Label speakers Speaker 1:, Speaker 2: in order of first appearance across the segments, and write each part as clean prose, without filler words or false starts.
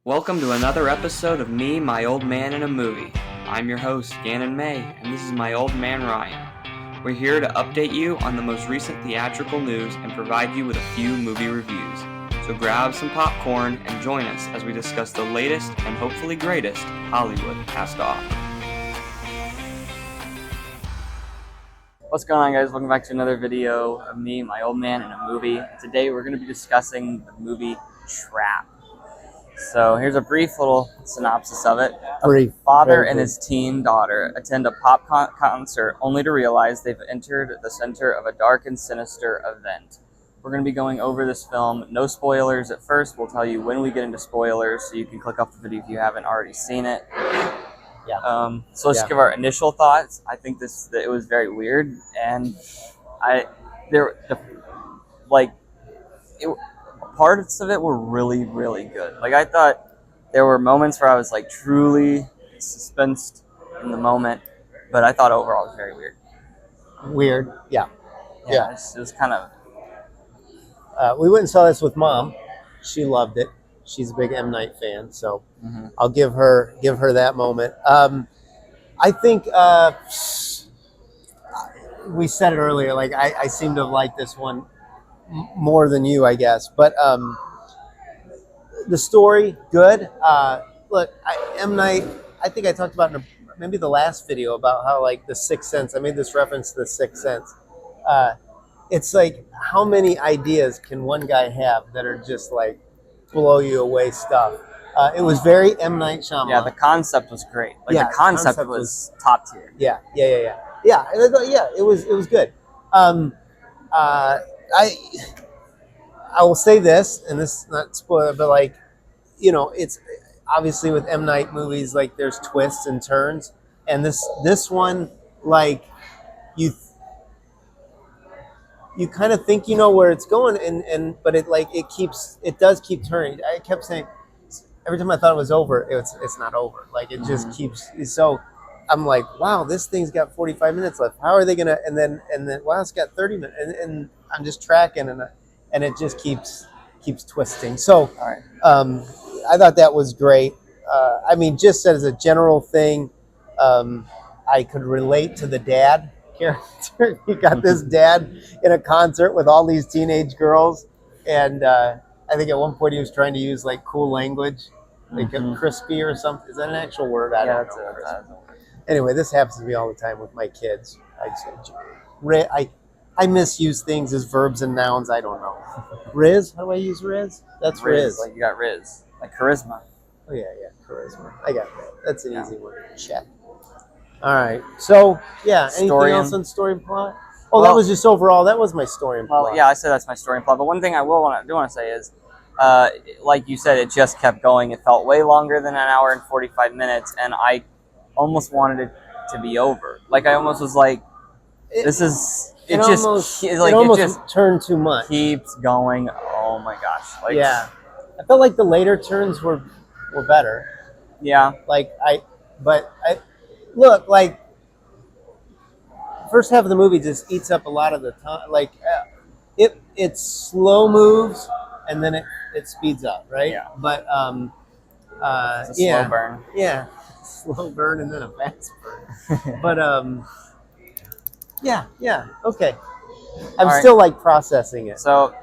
Speaker 1: Welcome to another episode of Me, My Old Man, and a Movie. I'm your host, Gannon May, and this is my old man, Ryan. We're here to update you on the most recent theatrical news and provide you with a few movie reviews. So grab some popcorn and join us as we discuss the latest and hopefully greatest Hollywood cast off. What's going on, guys? Welcome back to another video of Me, My Old Man, and a Movie. Today we're going to be discussing the movie Trap. So here's a brief little synopsis of it. A father and his teen daughter attend a pop concert only to realize they've entered the center of a dark and sinister event. We're going to be going over this film. No spoilers at first. We'll tell you when we get into spoilers, so you can click off the video if you haven't already seen it. So let's give our initial thoughts. I think that it was very weird, and parts of it were really, really good. Like, I thought there were moments where I was like truly suspensed in the moment, but I thought overall it was very weird.
Speaker 2: Yeah.
Speaker 1: It was kind of.
Speaker 2: We went and saw this with Mom. She loved it. She's a big M. Night fan, so I'll give her that moment. I think we said it earlier. Like, I seem to have liked this one more than you, I guess. But the story, good. Look, M. Night, I think I talked about in maybe the last video about how, like, The Sixth Sense, I made this reference to The Sixth Sense. It's like, how many ideas can one guy have that are just, like, blow you away stuff? It was very M. Night Shyamalan.
Speaker 1: Yeah, the concept was great. Like, the concept was top tier.
Speaker 2: Yeah, it was good. I will say this, and this is not spoiler, but, like, you know, it's obviously with M. Night movies, like, there's twists and turns, and this one, like, you kind of think you know where it's going, but it does keep turning. I kept saying every time I thought it was over, it's not over. Like, it just keeps. So I'm like, wow, this thing's got 45 minutes left. How are they gonna? And then wow, it's got 30 minutes, and I'm just tracking, and it just keeps twisting. So I thought that was great. I mean, just as a general thing, I could relate to the dad character. You got this dad in a concert with all these teenage girls, and I think at one point he was trying to use, like, cool language, like crispy or something. Is that an actual word? I don't know. Anyway, this happens to me all the time with my kids. I misuse things as verbs and nouns. I don't know. Riz? How do I use Riz? That's Riz.
Speaker 1: Like, you got Riz. Like charisma.
Speaker 2: Oh, yeah, charisma. I got that. That's an easy one. Check. All right. So, anything else on story and plot? Oh, that was just overall. That was my story and plot.
Speaker 1: Well, yeah, I said that's my story and plot. But one thing I do want to say is, like you said, it just kept going. It felt way longer than an hour and 45 minutes, and I almost wanted it to be over. Like, I almost was like, it just
Speaker 2: turned too much.
Speaker 1: Keeps going. Oh my gosh. Like,
Speaker 2: yeah. I felt like the later turns were better.
Speaker 1: Yeah.
Speaker 2: Look, like, first half of the movie just eats up a lot of the time. Like, it slow moves and then it speeds up, right?
Speaker 1: Yeah.
Speaker 2: But
Speaker 1: it's a slow burn.
Speaker 2: Yeah. Slow burn and then a fast burn. But okay. I'm still, like, processing it.
Speaker 1: So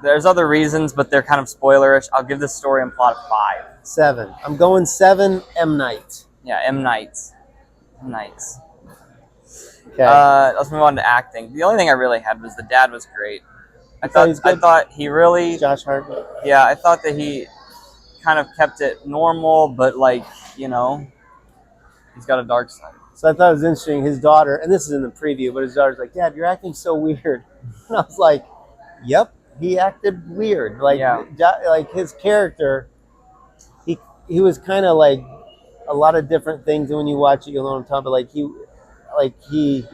Speaker 1: there's other reasons, but they're kind of spoilerish. I'll give this story and plot a 5.
Speaker 2: 7. I'm going 7 M. Night.
Speaker 1: Yeah, M. Nights.
Speaker 2: Okay.
Speaker 1: Let's move on to acting. The only thing I really had was the dad was great. I thought he really.
Speaker 2: Josh Hartnett.
Speaker 1: Yeah, I thought that he kind of kept it normal, but, like, you know, he's got a dark side.
Speaker 2: So I thought it was interesting. His daughter, and this is in the preview, but his daughter's like, "Dad, you're acting so weird." And I was like, "Yep, he acted weird. Like, like, his character, he was kind of like a lot of different things. And when you watch it, you'll know what I'm talking about. He,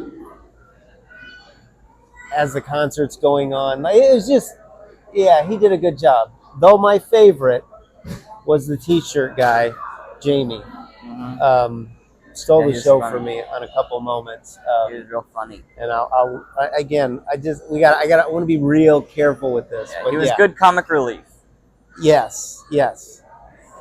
Speaker 2: as the concert's going on, it was just, he did a good job. Though my favorite was the T-shirt guy, Jamie. Stole the show for me on a couple moments.
Speaker 1: He was real funny.
Speaker 2: And I want to be real careful with this.
Speaker 1: Yeah, he was good comic relief.
Speaker 2: Yes.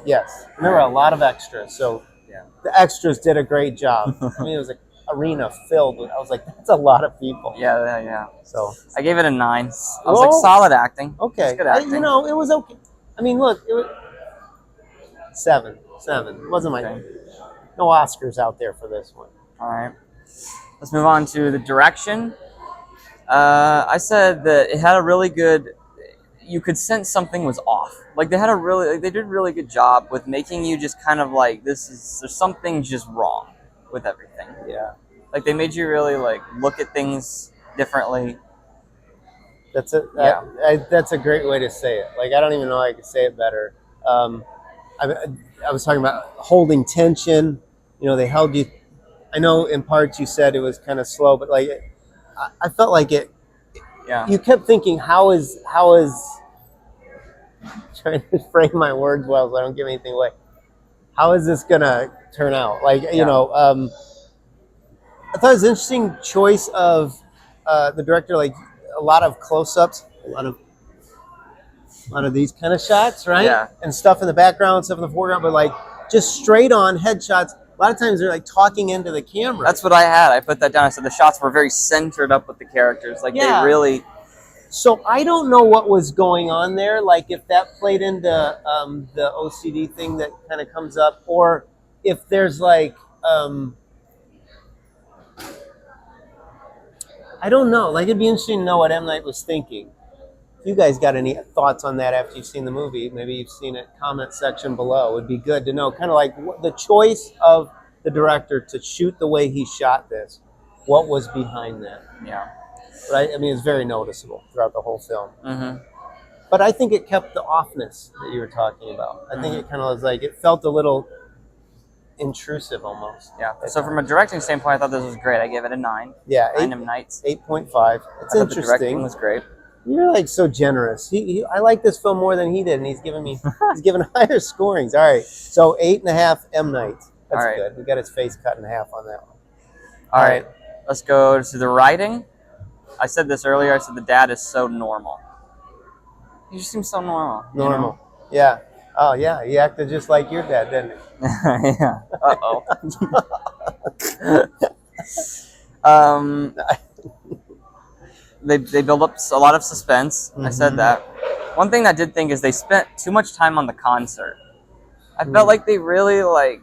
Speaker 2: Yes, and there were a lot of extras, so
Speaker 1: Yeah.
Speaker 2: the extras did a great job. I mean, it was an arena filled with. I was like, that's a lot of people.
Speaker 1: Yeah.
Speaker 2: So
Speaker 1: I gave it a 9. I was like,
Speaker 2: Whoa.
Speaker 1: solid acting.
Speaker 2: okay,
Speaker 1: It's good acting.
Speaker 2: it was okay. I mean, look, it was 7. It wasn't my
Speaker 1: Okay.
Speaker 2: no Oscars out there for this one.
Speaker 1: All right. Let's move on to the direction. I said that it had a really good. You could sense something was off. Like they did a really good job with making you just kind of like there's something just wrong with everything.
Speaker 2: Yeah,
Speaker 1: Like they made you really like look at things differently.
Speaker 2: that's it. That's a great way to say it. Like I don't even know how I could say it better. I was talking about holding tension. They held you. I know in parts you said it was kind of slow, but like I felt like it.
Speaker 1: Yeah.
Speaker 2: You kept thinking, how is trying to frame my words well so I don't give anything away. How is this gonna turn out? Like I thought it was an interesting choice of the director. Like a lot of close-ups, a lot of these kind of shots, right?
Speaker 1: Yeah.
Speaker 2: And stuff in the background, stuff in the foreground, but like just straight on headshots. A lot of times they're like talking into the camera.
Speaker 1: That's what I had. I put that down. I said the shots were very centered up with the characters. Like
Speaker 2: Yeah.
Speaker 1: they really.
Speaker 2: So I don't know what was going on there. Like if that played into the OCD thing that kind of comes up, or if there's like I don't know. Like it'd be interesting to know what M. Night was thinking. If you guys got any thoughts on that after you've seen the movie, maybe you've seen it. Comment section below. It would be good to know. Kind of like the choice of the director to shoot the way he shot this. What was behind that?
Speaker 1: Yeah.
Speaker 2: Right? I mean, it's very noticeable throughout the whole film.
Speaker 1: Mm-hmm.
Speaker 2: But I think it kept the offness that you were talking about. I think it kind of was like, it felt a little intrusive almost.
Speaker 1: Yeah. So from a directing standpoint, I thought this was great. I gave it a 9.
Speaker 2: Yeah,
Speaker 1: 9 M. Nights.
Speaker 2: 8.5. It's
Speaker 1: I thought the directing
Speaker 2: interesting.
Speaker 1: was great.
Speaker 2: You're like so generous. I like this film more than he did, and he's giving higher scorings. All right, so 8.5 M. Night. That's
Speaker 1: All right.
Speaker 2: good. We got his face cut in half on that one.
Speaker 1: All right. Let's go to the writing. I said this earlier. I said the dad is so normal. He just seems so normal. you know?
Speaker 2: Normal. Yeah. Oh yeah, he acted just like your dad, didn't he?
Speaker 1: Yeah. Uh-oh. They build up a lot of suspense. I said that. One thing I did think is they spent too much time on the concert. I felt like they really it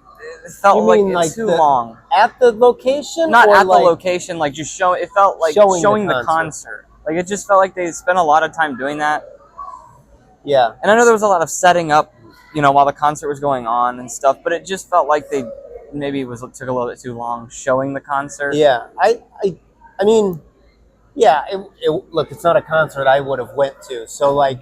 Speaker 1: felt
Speaker 2: You
Speaker 1: like
Speaker 2: mean
Speaker 1: it's
Speaker 2: like
Speaker 1: too
Speaker 2: the-
Speaker 1: long.
Speaker 2: At the location?
Speaker 1: Not
Speaker 2: or
Speaker 1: at the
Speaker 2: like,
Speaker 1: location, like just show. It felt like
Speaker 2: Showing
Speaker 1: showing
Speaker 2: the
Speaker 1: the concert. Like it just felt like they spent a lot of time doing that.
Speaker 2: Yeah.
Speaker 1: And I know there was a lot of setting up, while the concert was going on and stuff. But it just felt like they maybe took a little bit too long showing the concert.
Speaker 2: Yeah. I mean, yeah. Look, it's not a concert I would have went to. So like,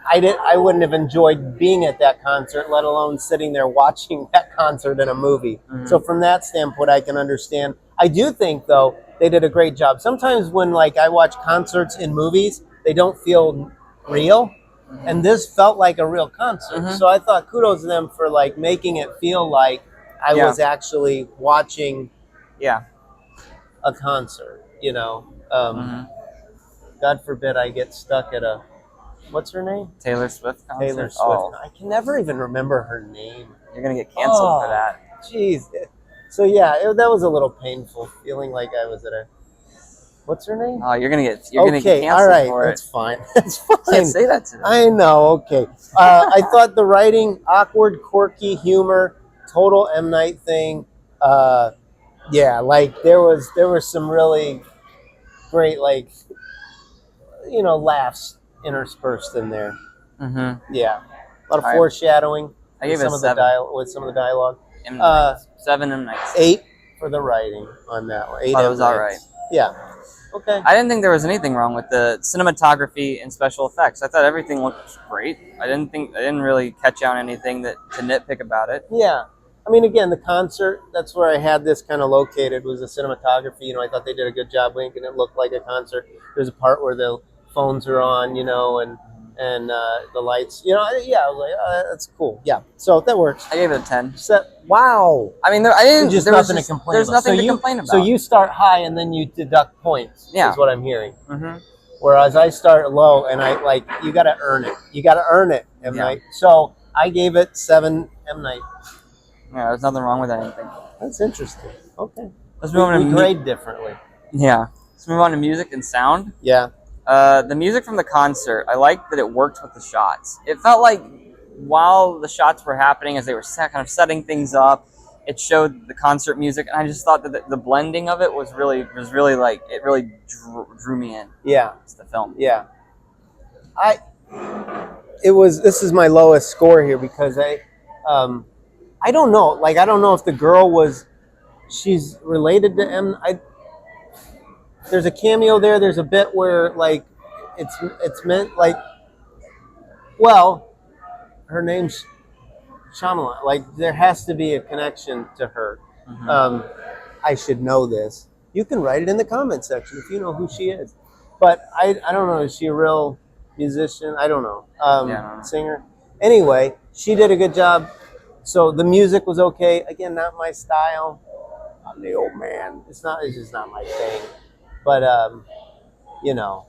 Speaker 2: I wouldn't have enjoyed being at that concert, let alone sitting there watching that concert in a movie. So from that standpoint, I can understand. I do think though they did a great job. Sometimes when like I watch concerts in movies, they don't feel real. And this felt like a real concert. So I thought kudos to them for like making it feel like I was actually watching
Speaker 1: Yeah.
Speaker 2: a concert, God forbid I get stuck at what's her name?
Speaker 1: Taylor Swift concert.
Speaker 2: Taylor Swift.
Speaker 1: Oh,
Speaker 2: I can never even remember her name.
Speaker 1: you're gonna get canceled for that.
Speaker 2: Jeez. So yeah, that was a little painful, feeling like I was at a. What's her name?
Speaker 1: Oh, you're gonna get canceled
Speaker 2: all right,
Speaker 1: for it.
Speaker 2: that's fine. That's fine.
Speaker 1: Can't say that to them.
Speaker 2: I know. Okay. I thought the writing, awkward, quirky humor, total M. Night thing. Yeah, like there were some really great laughs interspersed in there.
Speaker 1: Mm-hmm.
Speaker 2: Yeah, a lot of
Speaker 1: All right.
Speaker 2: foreshadowing.
Speaker 1: I gave it a
Speaker 2: with
Speaker 1: 7.
Speaker 2: with some of the dialogue.
Speaker 1: M. Nights. 7 M. Nights.
Speaker 2: 8 for the writing on that one. 8
Speaker 1: Thought it
Speaker 2: M.
Speaker 1: was all
Speaker 2: Nights. Yeah. Okay.
Speaker 1: I didn't think there was anything wrong with the cinematography and special effects. I thought everything looked great. I didn't really catch on anything to nitpick about it.
Speaker 2: Yeah. I mean, again, the concert, that's where I had this kind of located, was the cinematography. I thought they did a good job making it look like a concert. There's a part where the phones are on, and the lights. Yeah, I was like, that's cool. Yeah. So that works.
Speaker 1: I gave it a 10.
Speaker 2: Wow.
Speaker 1: I mean, I didn't.
Speaker 2: Just
Speaker 1: there was
Speaker 2: nothing to complain
Speaker 1: There's
Speaker 2: about.
Speaker 1: nothing to complain about.
Speaker 2: So you start high and then you deduct points,
Speaker 1: Yeah.
Speaker 2: is what I'm hearing.
Speaker 1: Mm-hmm.
Speaker 2: Whereas I start low and you got to earn it. You got to earn it.
Speaker 1: Yeah.
Speaker 2: So I gave it 7 M Night.
Speaker 1: Yeah, there's nothing wrong with anything.
Speaker 2: That's interesting. Okay.
Speaker 1: Let's move on
Speaker 2: We
Speaker 1: to
Speaker 2: grade differently.
Speaker 1: Yeah. Let's move on to music and sound.
Speaker 2: Yeah.
Speaker 1: The music from the concert, I liked that it worked with the shots. It felt like while the shots were happening, as they were kind of setting things up, it showed the concert music, and I just thought that the blending of it was really like it really drew me in.
Speaker 2: Yeah.
Speaker 1: It's the film.
Speaker 2: Yeah. This is my lowest score here because I don't know. Like I don't know if the girl she's related to there's a cameo there. There's a bit where like it's meant like, well, her name's Shyamalan. Like there has to be a connection to her.
Speaker 1: Mm-hmm.
Speaker 2: I should know this. You can write it in the comment section if you know who she is. But I don't know. Is she a real musician? I don't know. Singer. Anyway, she did a good job. So the music was okay. Again, not my style. I'm the old man. It's just not my thing. But you know,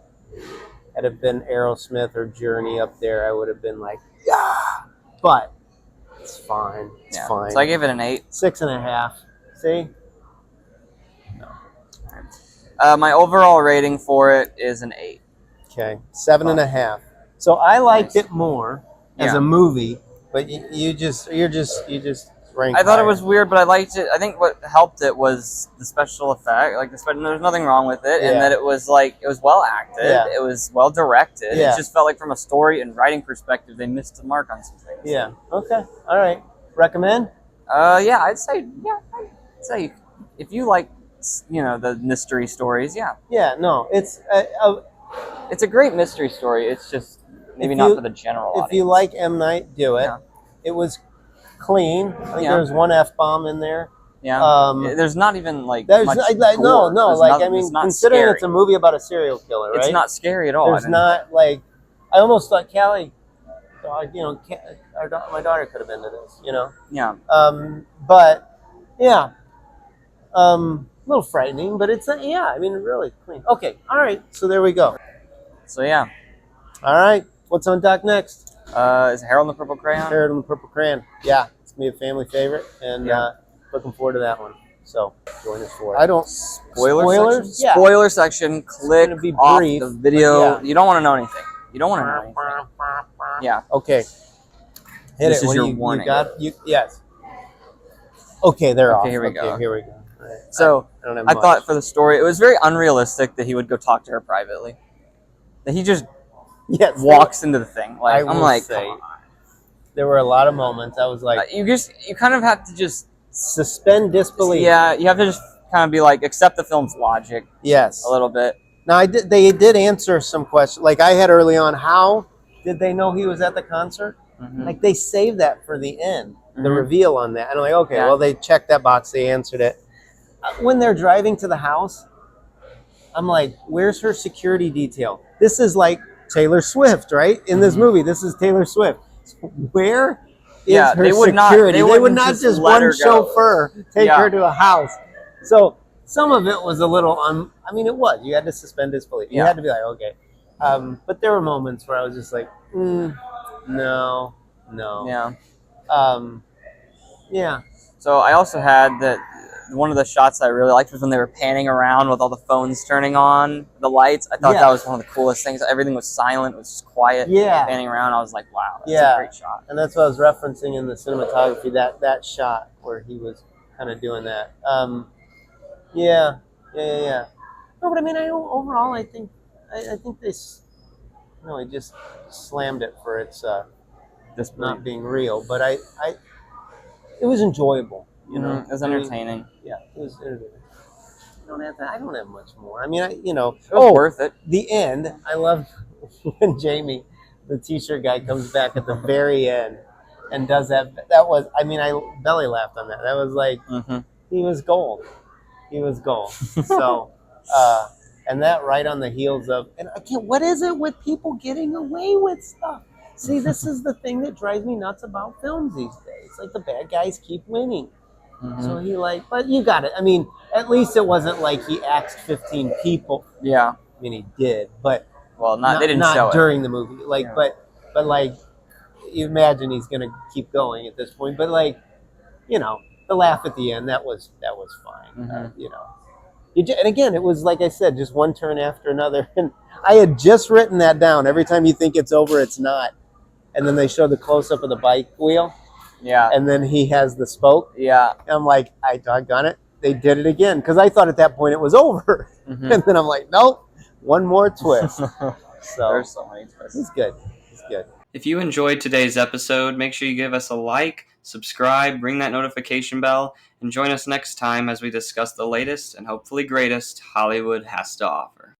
Speaker 2: had it been Aerosmith or Journey up there, I would have been like, yeah. But it's fine. It's fine.
Speaker 1: So I gave it an 8.
Speaker 2: 6.5. See?
Speaker 1: My overall rating for it is an 8.
Speaker 2: Okay, 7.5. So I liked it more as a movie, but you just ranked.
Speaker 1: I thought
Speaker 2: higher.
Speaker 1: it was weird, but I liked it. I think what helped it was the special effect. Like there's nothing wrong with it, and that it was well acted.
Speaker 2: Yeah.
Speaker 1: It was well directed.
Speaker 2: Yeah.
Speaker 1: It just felt like from a story and writing perspective, they missed the mark on some things.
Speaker 2: Yeah. Okay. All right. Recommend?
Speaker 1: Yeah, I'd say if you like, the mystery stories, yeah.
Speaker 2: Yeah. No, it's
Speaker 1: It's a great mystery story. It's just maybe not for the general audience.
Speaker 2: If you like M. Night, do it.
Speaker 1: Yeah.
Speaker 2: It was clean. I think there was one F-bomb in there.
Speaker 1: Yeah. There's not even much
Speaker 2: no.
Speaker 1: gore.
Speaker 2: Like I mean, considering
Speaker 1: scary.
Speaker 2: it's a movie about a serial killer, right?
Speaker 1: It's not scary at all.
Speaker 2: There's not like I almost thought Callie, my daughter could have been to this,
Speaker 1: Yeah.
Speaker 2: But yeah, a little frightening, but it's I mean, really clean. Okay, all right. So there we go.
Speaker 1: So yeah.
Speaker 2: All right. What's on dock next?
Speaker 1: Is Harold and the Purple Crayon?
Speaker 2: Harold and the Purple Crayon. Yeah, it's gonna be a family favorite, and looking forward to that one. So join us for it. I don't
Speaker 1: spoilers.
Speaker 2: Section? Yeah.
Speaker 1: Spoiler section. Click
Speaker 2: be
Speaker 1: off
Speaker 2: brief,
Speaker 1: the video.
Speaker 2: yeah.
Speaker 1: You don't want to know anything. You don't want to know anything. Yeah.
Speaker 2: Okay. Hit
Speaker 1: This
Speaker 2: it.
Speaker 1: is
Speaker 2: What
Speaker 1: your
Speaker 2: you
Speaker 1: warning.
Speaker 2: Yes. Okay, they're off.
Speaker 1: Here we go.
Speaker 2: Here we go. All right.
Speaker 1: So
Speaker 2: I don't have
Speaker 1: I
Speaker 2: much.
Speaker 1: thought for the story, it was very unrealistic that he would go talk to her privately. That he just walks into the thing. Like I'm like, come on.
Speaker 2: There were a lot of moments I was like,
Speaker 1: you kind of have to just
Speaker 2: suspend disbelief.
Speaker 1: Yeah, you have to just kind of be like, accept the film's logic.
Speaker 2: Yes.
Speaker 1: A little bit.
Speaker 2: Now they did answer some questions. Like I had early on, how did they know he was at the concert?
Speaker 1: Mm-hmm.
Speaker 2: Like they saved that for the end, the reveal on that. And I'm like, okay,
Speaker 1: Yeah.
Speaker 2: well they checked that box, they answered it. When they're driving to the house, I'm like, where's her security detail? This is like Taylor Swift, right? In this movie, this is Taylor Swift. Where is her
Speaker 1: they would
Speaker 2: security?
Speaker 1: Not,
Speaker 2: they would not just
Speaker 1: let
Speaker 2: one
Speaker 1: her go.
Speaker 2: chauffeur take her to a house. So some of it was a little I mean, it was. You had to suspend disbelief. You had to be like, okay. But there were moments where I was just like, no.
Speaker 1: Yeah.
Speaker 2: Yeah.
Speaker 1: So I also had that one of the shots I really liked was when they were panning around with all the phones turning on, the lights. I thought that was one of the coolest things. Everything was silent. It was just quiet.
Speaker 2: Yeah.
Speaker 1: Panning around. I was like, wow, that's a great shot.
Speaker 2: And that's what I was referencing in the cinematography, that shot where he was kind of doing that. Yeah. No, but I mean, overall, I think they just slammed it for its not being real. But it was enjoyable.
Speaker 1: It was entertaining.
Speaker 2: Yeah, it was entertaining. I don't have much more. I mean, it was
Speaker 1: worth it.
Speaker 2: The end. I love when Jamie, the T-shirt guy, comes back at the very end and does that. That was. I mean, I belly laughed on that. That was like he was gold. He was gold. So, and that right on the heels of. And I can't. What is it with people getting away with stuff? See, this is the thing that drives me nuts about films these days. Like the bad guys keep winning. So but you got it. I mean, at least it wasn't like he axed 15 people.
Speaker 1: Yeah.
Speaker 2: I mean, he did, but
Speaker 1: they didn't show it
Speaker 2: during the movie. Like, but like, you imagine he's gonna keep going at this point. But like, the laugh at the end, that was fine. And again, it was like I said, just one turn after another. And I had just written that down. Every time you think it's over, it's not. And then they show the close up of the bike wheel,
Speaker 1: Yeah.
Speaker 2: and then he has the spoke.
Speaker 1: Yeah.
Speaker 2: And I'm like, I doggone it, they did it again, because I thought at that point it was over.
Speaker 1: Mhm.
Speaker 2: And then I'm like, nope, one more twist. So
Speaker 1: There's so many twists.
Speaker 2: it's good. It's good.
Speaker 3: If you enjoyed today's episode, make sure you give us a like, subscribe, ring that notification bell, and join us next time as we discuss the latest and hopefully greatest Hollywood has to offer.